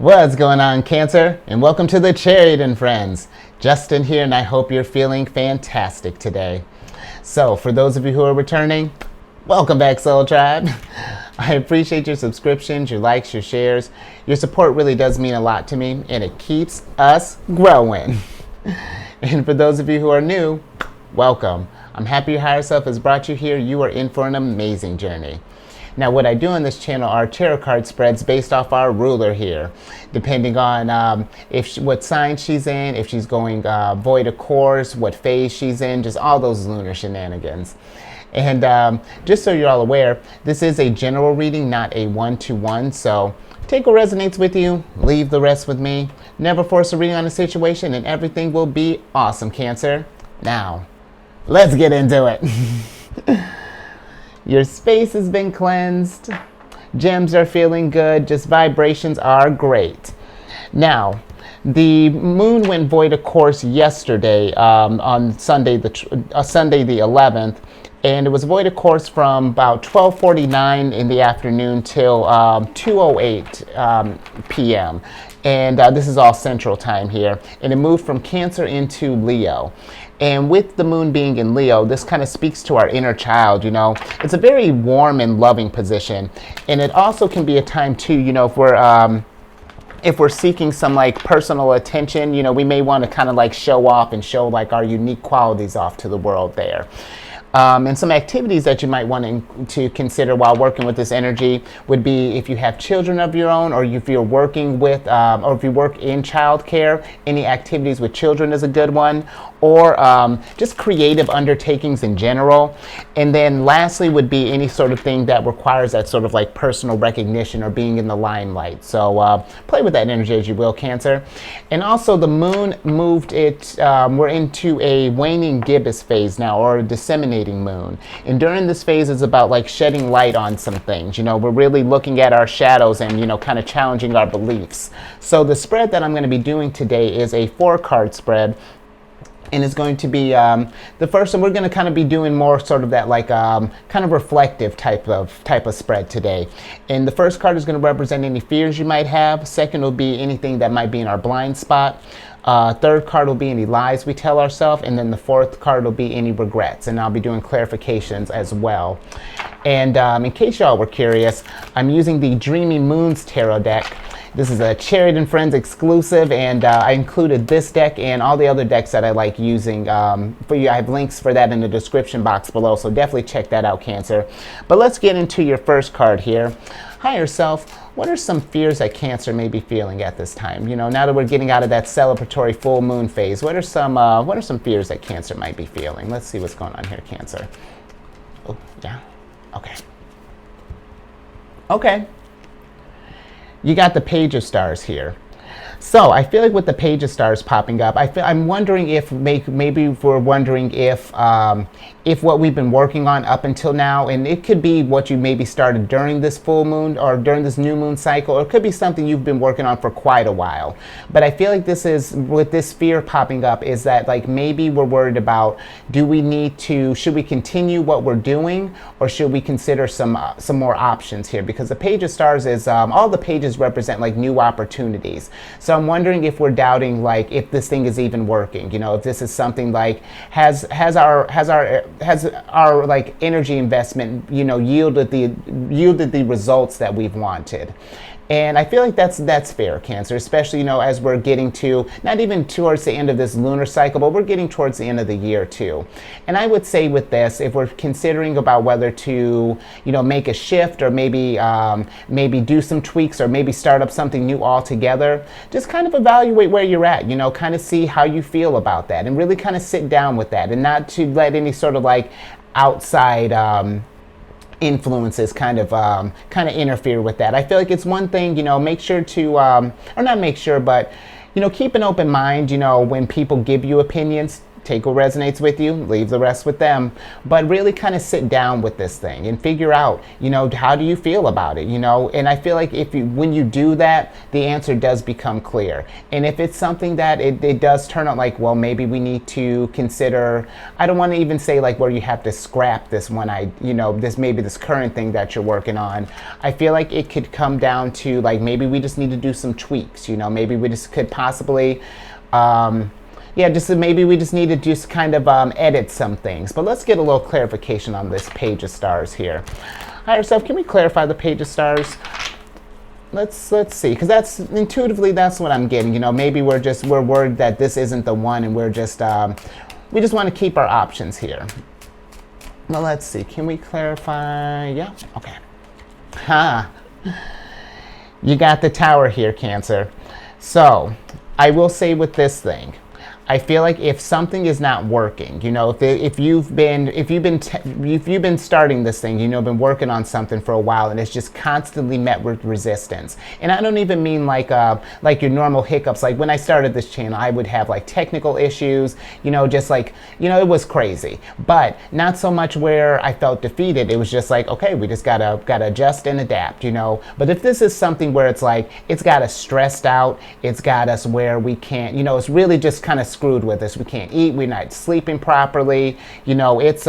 What's going on, Cancer? And welcome to the Chariot Friends. Justin here, and I hope you're feeling fantastic today. So, for those of you who are returning, welcome back, Soul Tribe. I appreciate your subscriptions, your likes, your shares. Your support really does mean a lot to me, and it keeps us growing. And for those of you who are new, welcome. I'm happy your higher self has brought you here. You are in for an amazing journey. Now, what I do on this channel are tarot card spreads based off our ruler here, depending on what sign she's in, if she's going void of course, what phase she's in, just all those lunar shenanigans. And just so you're all aware, this is a general reading, not a one-to-one, so take what resonates with you, leave the rest with me. Never force a reading on a situation, and everything will be awesome, Cancer. Now, let's get into it. Your space has been cleansed. Gems are feeling good. Just vibrations are great. Now, the moon went void of course yesterday on Sunday the 11th. And it was void of course from about 12:49 in the afternoon till 2:08 p.m. And this is all Central Time here. And it moved from Cancer into Leo. And with the moon being in Leo, this kind of speaks to our inner child, you know. It's a very warm and loving position. And it also can be a time too, you know, if we're seeking some like personal attention, you know, we may want to kind of like show off and show like our unique qualities off to the world there. And some activities that you might want to consider while working with this energy would be if you have children of your own, or if you're working with, or if you work in childcare, any activities with children is a good one, or just creative undertakings in general. And then lastly would be any sort of thing that requires that sort of like personal recognition or being in the limelight. So play with that energy as you will, Cancer. And also the moon moved we're into a waning gibbous phase now, or a disseminating moon. And during this phase is about like shedding light on some things. You know, we're really looking at our shadows and, you know, kind of challenging our beliefs. So the spread that I'm going to be doing today is a 4-card spread. And it's going to be the first one. We're going to kind of be doing more sort of that like kind of reflective type of spread today. And the first card is going to represent any fears you might have. Second will be anything that might be in our blind spot. Third card will be any lies we tell ourselves, and then the fourth card will be any regrets, and I'll be doing clarifications as well. And in case y'all were curious, I'm using the Dreaming Moons Tarot deck. This is a Chariot Friends exclusive, and I included this deck and all the other decks that I like using for you. I have links for that in the description box below, so definitely check that out, Cancer. But let's get into your first card here. Higher Self, what are some fears that Cancer may be feeling at this time? You know, now that we're getting out of that celebratory full moon phase, what are some fears that Cancer might be feeling? Let's see what's going on here, Cancer. Oh, yeah. Okay. Okay. You got the Page of Stars here. So I feel like with the Page of Stars popping up, I'm wondering if maybe we're wondering if what we've been working on up until now, and it could be what you maybe started during this full moon or during this new moon cycle, or it could be something you've been working on for quite a while. But I feel like this is, with this fear popping up, is that like maybe we're worried about, should we continue what we're doing, or should we consider some more options here? Because the Page of Stars is, all the pages represent like new opportunities. So I'm wondering if we're doubting like if this thing is even working, you know, if this is something like has our like energy investment, you know, yielded the results that we've wanted. And I feel like that's fair, Cancer, especially, you know, as we're getting to, not even towards the end of this lunar cycle, but we're getting towards the end of the year too. And I would say with this, if we're considering about whether to, you know, make a shift, or maybe do some tweaks, or maybe start up something new altogether, just kind of evaluate where you're at, you know, kind of see how you feel about that, and really kind of sit down with that, and not to let any sort of like outside influences kind of interfere with that. I feel like it's one thing, you know, make sure to, or not make sure, but, you know, keep an open mind, you know, when people give you opinions. take what resonates with you, leave the rest with them. But really kind of sit down with this thing and figure out, how do you feel about it, And I feel like when you do that, the answer does become clear. And if it's something that it does turn out like, well, maybe we need to consider, I don't want to even say like where you have to scrap this one, this current thing that you're working on. I feel like it could come down to like, maybe we just need to do some tweaks, maybe we just could possibly, maybe we just need to just kind of edit some things. But let's get a little clarification on this page of stars here. Higher self, can we clarify the page of stars? Let's see, because that's intuitively that's what I'm getting. Maybe we're worried that this isn't the one, and we just want to keep our options here. Well, let's see. Can we clarify? Yeah. Okay. You got the Tower here, Cancer. So I will say with this thing, I feel like if something is not working, if you've been starting this thing, been working on something for a while, and it's just constantly met with resistance. And I don't even mean like your normal hiccups. Like when I started this channel, I would have like technical issues, just like, it was crazy. But not so much where I felt defeated. It was just like, okay, we just gotta adjust and adapt, But if this is something where it's like, it's got us stressed out, it's got us where we can't, it's really just kind of screwed with us. We can't eat, we're not sleeping properly, it's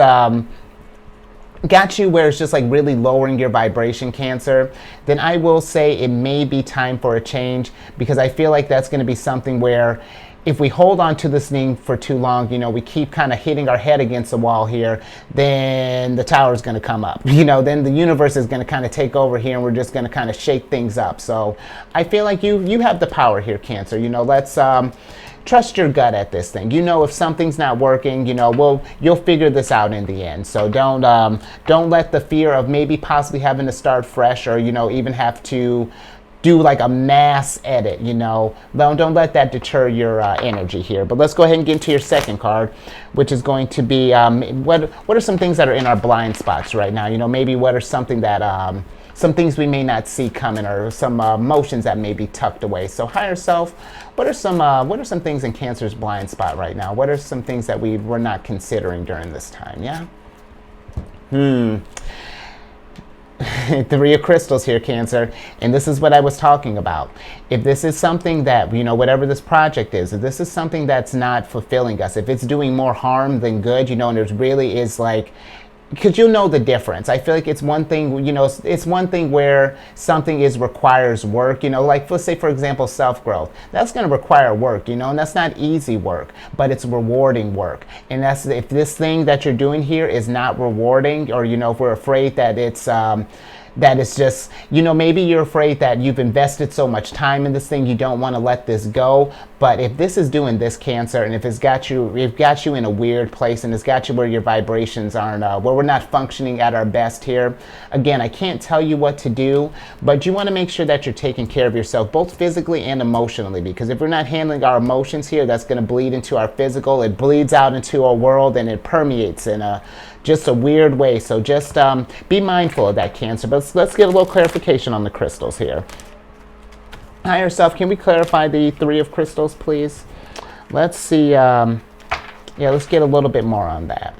got you where it's just like really lowering your vibration, Cancer, then I will say it may be time for a change, because I feel like that's going to be something where if we hold on to this thing for too long, we keep kind of hitting our head against the wall here, then the tower is going to come up. Then the universe is going to kind of take over here, and we're just going to kind of shake things up. So I feel like you have the power here, Cancer. Let's trust your gut at this thing. If something's not working, you'll figure this out in the end. So don't let the fear of maybe possibly having to start fresh, or even have to do like a mass edit, Don't let that deter your energy here. But let's go ahead and get into your second card, which is going to be what are some things that are in our blind spots right now? Maybe what are something that some things we may not see coming, or some emotions that may be tucked away. So higher self, what are some things in Cancer's blind spot right now? What are some things that we were not considering during this time? Yeah. Three of crystals here, Cancer, and this is what I was talking about. If this is something that, whatever this project is, if this is something that's not fulfilling us, if it's doing more harm than good, and it really is like, because the difference. I feel like it's one thing, it's one thing where something requires work, like let's say, for example, self-growth. That's going to require work, and that's not easy work, but it's rewarding work. And that's, if this thing that you're doing here is not rewarding, or, if we're afraid that it's just, maybe you're afraid that you've invested so much time in this thing, you don't want to let this go. But if this is doing this, Cancer, and if it's got you in a weird place, and it's got you where your vibrations aren't, where we're not functioning at our best here, again, I can't tell you what to do, but you want to make sure that you're taking care of yourself, both physically and emotionally, because if we're not handling our emotions here, that's going to bleed into our physical, it bleeds out into our world, and it permeates in just a weird way. So just be mindful of that, Cancer. But let's get a little clarification on the crystals here. Higher self, can we clarify the Three of Crystals, please? Let's see. Let's get a little bit more on that.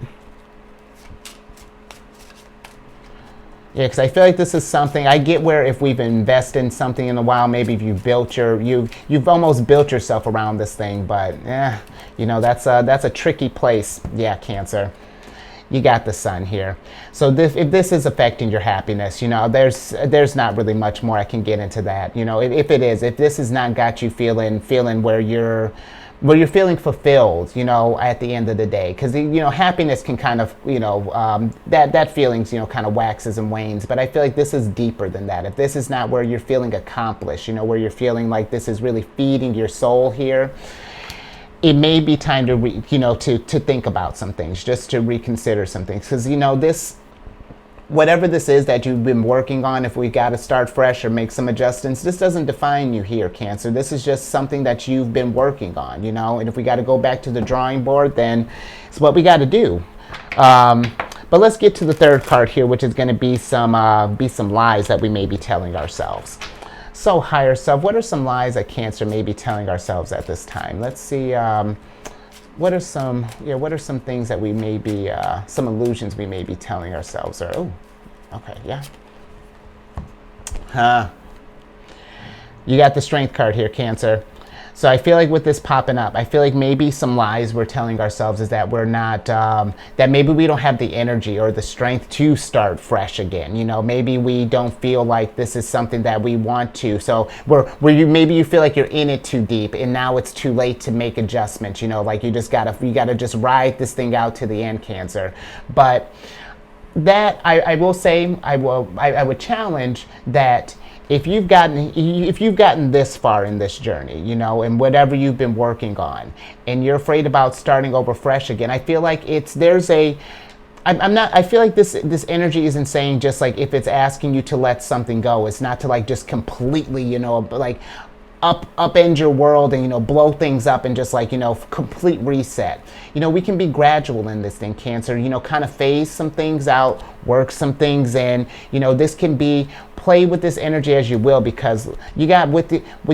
Yeah, because I feel like this is something, I get where if we've invested in something in a while, maybe if you've almost built yourself around this thing, but that's a tricky place. Yeah, Cancer. You got the Sun here. So if this is affecting your happiness, there's not really much more I can get into that. If this has not got you feeling where you're feeling fulfilled, at the end of the day, because happiness can kind of, that feelings, kind of waxes and wanes. But I feel like this is deeper than that. If this is not where you're feeling accomplished, where you're feeling like this is really feeding your soul here, it may be time to to think about some things, just to reconsider some things, because this, whatever this is that you've been working on, if we got to start fresh or make some adjustments, this doesn't define you here, Cancer. This is just something that you've been working on, and if we got to go back to the drawing board, then it's what we got to do. But let's get to the third card here, which is going to be some lies that we may be telling ourselves. So higher self, what are some lies that Cancer may be telling ourselves at this time? Let's see. what are some things that we may be, some illusions we may be telling ourselves? Or, oh, okay, yeah. You got the Strength card here, Cancer. So I feel like with this popping up, I feel like maybe some lies we're telling ourselves is that we're not, that maybe we don't have the energy or the strength to start fresh again. You know, maybe we don't feel like this is something that we want to. So maybe you feel like you're in it too deep, and now it's too late to make adjustments. You know, like you gotta just ride this thing out to the end, Cancer. But that I will say, I would challenge that. If you've gotten this far in this journey, you know, and whatever you've been working on, and you're afraid about starting over fresh again, I feel like I feel like this energy isn't saying just like if it's asking you to let something go, it's not to like just completely, you know, like upend your world and, you know, blow things up and just like, you know, complete reset. You know, we can be gradual in this thing, Cancer, you know, kind of phase some things out, work some things in. You know, this can be, play with this energy as you will, because you got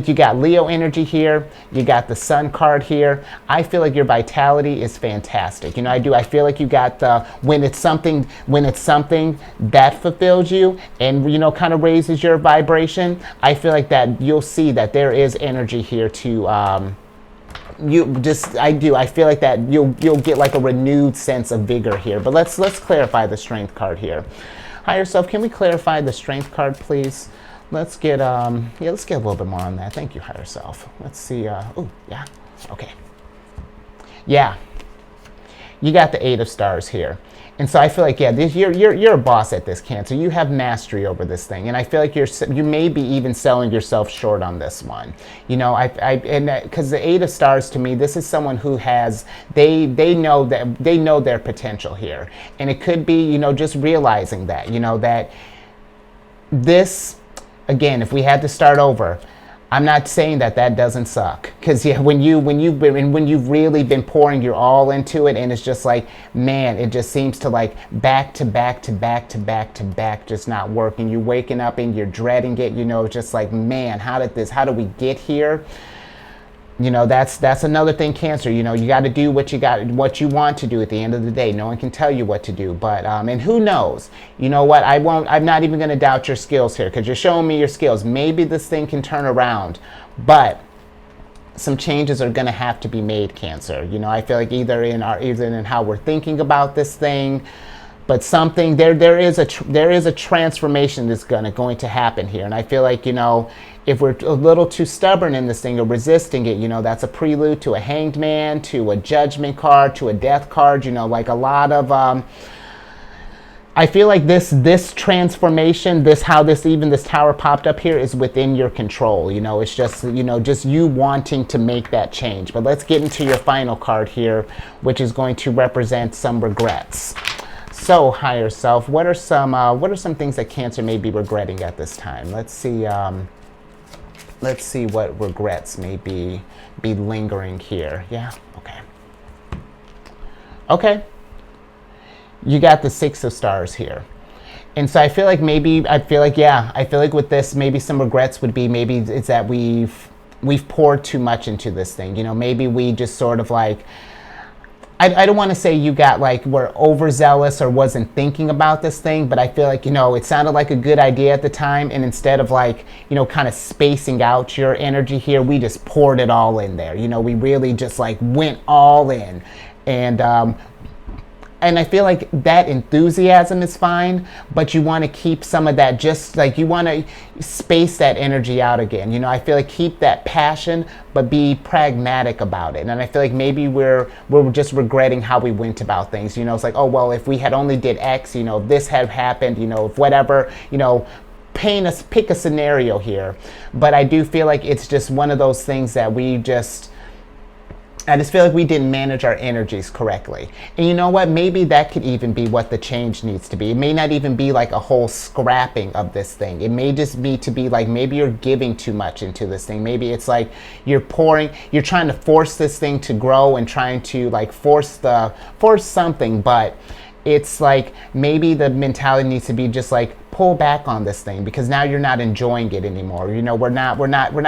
you got Leo energy here, you got the Sun card here. I feel like your vitality is fantastic. You know, I feel like you got the, when it's something that fulfills you and, you know, kind of raises your vibration, I feel like that you'll see that there is energy here to I feel like that you'll get like a renewed sense of vigor here. But let's clarify the Strength card here. Higher Self, can we clarify the Strength card, please? Let's get let's get a little bit more on that. Thank you, Higher Self. Let's see. Oh, yeah. Okay. Yeah. You got the 8 of Stars here. And so I feel like, yeah, you're a boss at this, Cancer. You have mastery over this thing, and I feel like you may be even selling yourself short on this one. You know, because the 8 of Stars to me, this is someone who has they know their potential here, and it could be, you know, just realizing that, you know, that this, again, if we had to start over. I'm not saying that doesn't suck, because yeah, when you've really been pouring your all into it, and it's just like, man, it just seems to like back to back to back to back to back, just not working. You're waking up and you're dreading it. You know, just like, man, how do we get here? You know, that's another thing, Cancer. You know, you got to do what you want to do at the end of the day. No one can tell you what to do, but and who knows? You know what? I'm not even going to doubt your skills here, because you're showing me your skills. Maybe this thing can turn around, but some changes are going to have to be made, Cancer. You know, I feel like either in how we're thinking about this thing, but something there is a transformation that's going to happen here, and I feel like, you know, if we're a little too stubborn in this thing or resisting it, you know, that's a prelude to a Hanged Man, to a Judgment card, to a Death card. You know, like a lot of I feel like this transformation, this tower popped up here is within your control. You know, it's just, you know, just you wanting to make that change. But let's get into your final card here, which is going to represent some regrets. So, Higher Self, what are some things that Cancer may be regretting at this time? Let's see what regrets may be lingering here. Yeah, okay. Okay. You got the 6 of Stars here. And so I feel like with this, maybe some regrets would be, maybe it's that we've poured too much into this thing. You know, maybe we just sort of like, I don't want to say you got like, were overzealous or wasn't thinking about this thing, but I feel like, you know, it sounded like a good idea at the time, and instead of like, you know, kind of spacing out your energy here, we just poured it all in there. You know, we really just like went all in. And I feel like that enthusiasm is fine, but you want to keep some of that, just like you want to space that energy out again. You know, I feel like keep that passion, but be pragmatic about it. And I feel like maybe we're just regretting how we went about things. You know, it's like, oh, well, if we had only did X, you know, if this had happened, you know, if whatever, you know, pick a scenario here. But I do feel like it's just one of those things that I just feel like we didn't manage our energies correctly. And you know what? Maybe that could even be what the change needs to be. It may not even be like a whole scrapping of this thing. It may just be to be like, maybe you're giving too much into this thing. Maybe it's like you're trying to force this thing to grow and trying to like force something, but it's like maybe the mentality needs to be just like pull back on this thing, because now you're not enjoying it anymore. You know, we're not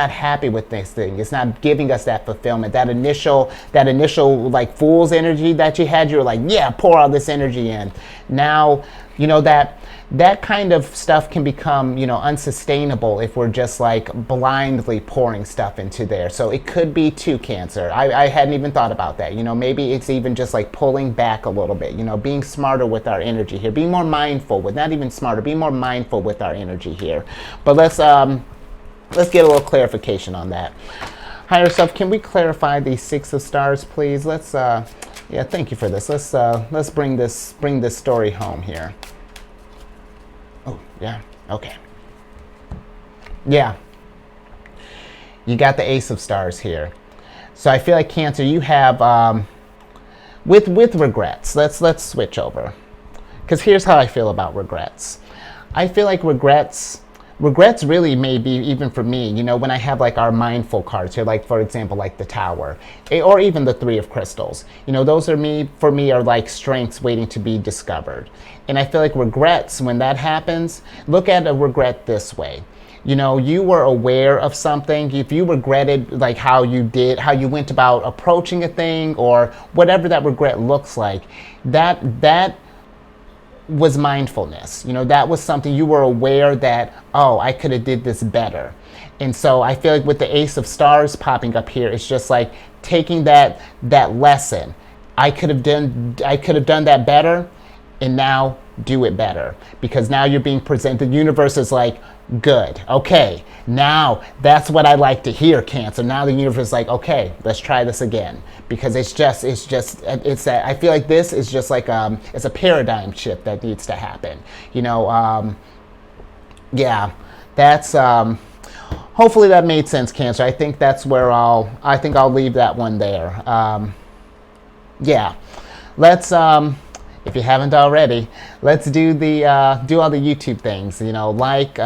happy with this thing. It's not giving us that fulfillment. That initial like fool's energy that you had, you were like, yeah, pour all this energy in. Now, you know, that kind of stuff can become, you know, unsustainable if we're just like blindly pouring stuff into there. So it could be too, Cancer. I hadn't even thought about that. You know, maybe it's even just like pulling back a little bit, you know, being smarter with our energy here, being more mindful with, not even smarter, being more mindful with our energy here. But let's get a little clarification on that. Higher self, can we clarify the Six of Stars, please? Let's yeah, thank you for this. Let's bring this story home here. Oh, yeah, okay. Yeah. You got the Ace of Stars here. So I feel like, Cancer, you have, with regrets, let's switch over. Because here's how I feel about regrets. I feel like regrets really may be, even for me, you know, when I have like our mindful cards here, like for example, like the Tower, or even the Three of Crystals, you know, those are for me are like strengths waiting to be discovered. And I feel like regrets, when that happens, look at a regret this way. You know, you were aware of something. If you regretted like how you went about approaching a thing, or whatever that regret looks like, that was mindfulness. You know, that was something you were aware that, oh, I could have did this better. And so I feel like with the Ace of Stars popping up here, it's just like taking that lesson. I could have done that better, and now do it better, because now you're being presented. The universe is like, good, okay, now that's what I like to hear, Cancer. Now the universe is like, okay, let's try this again, because it's that I feel like this is just like it's a paradigm shift that needs to happen. You know, yeah, that's hopefully that made sense, Cancer. I think that's where I'll leave that one there. Yeah, let's if you haven't already, let's do all the YouTube things. You know, like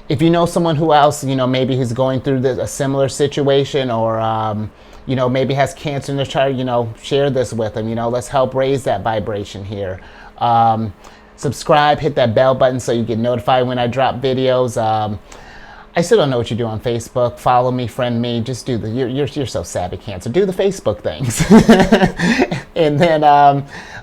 if you know someone who else, you know, maybe who's going through a similar situation, or you know, maybe has cancer in their chart, you know, share this with them. You know, let's help raise that vibration here. Subscribe, hit that bell button so you get notified when I drop videos. I still don't know what you do on Facebook. Follow me, friend me. Just do you're so savvy, Cancer. Do the Facebook things. And then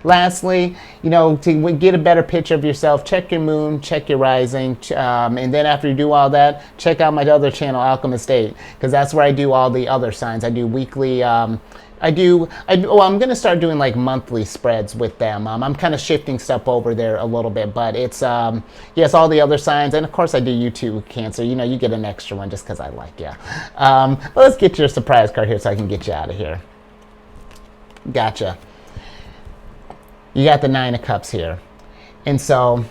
lastly, you know, to get a better picture of yourself, check your moon, check your rising. And then after you do all that, check out my other channel, Alchemist 8, because that's where I do all the other signs. I do weekly, I'm going to start doing like monthly spreads with them. I'm kind of shifting stuff over there a little bit, but it's, yes, all the other signs. And of course I do you too, Cancer. You know, you get an extra one just because I like you. Well, let's get your surprise card here so I can get you out of here. Gotcha. You got the Nine of Cups here. And so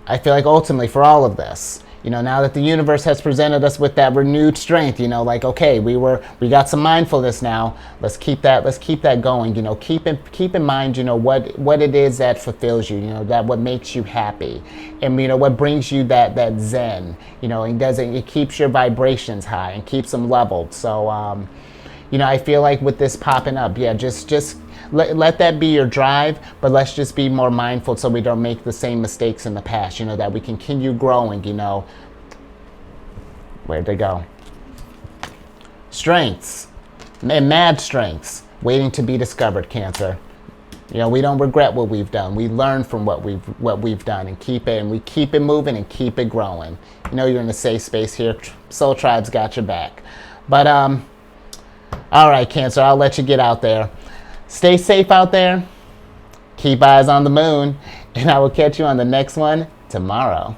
I feel like ultimately for all of this, you know, now that the universe has presented us with that renewed strength, you know, like, okay, we got some mindfulness now. Let's keep that going. You know, keep in mind, you know, what it is that fulfills you, you know, that what makes you happy, and you know what brings you that zen, you know, and it keeps your vibrations high and keeps them leveled. So you know, I feel like with this popping up, yeah, just let that be your drive, but let's just be more mindful so we don't make the same mistakes in the past, you know, that we continue growing, you know. Where'd they go? Strengths, mad strengths, waiting to be discovered, Cancer. You know, we don't regret what we've done. We learn from what we've done and we keep it moving and keep it growing. You know, you're in a safe space here. Soul Tribe's got your back. But, all right, Cancer, I'll let you get out there. Stay safe out there. Keep eyes on the moon. And I will catch you on the next one tomorrow.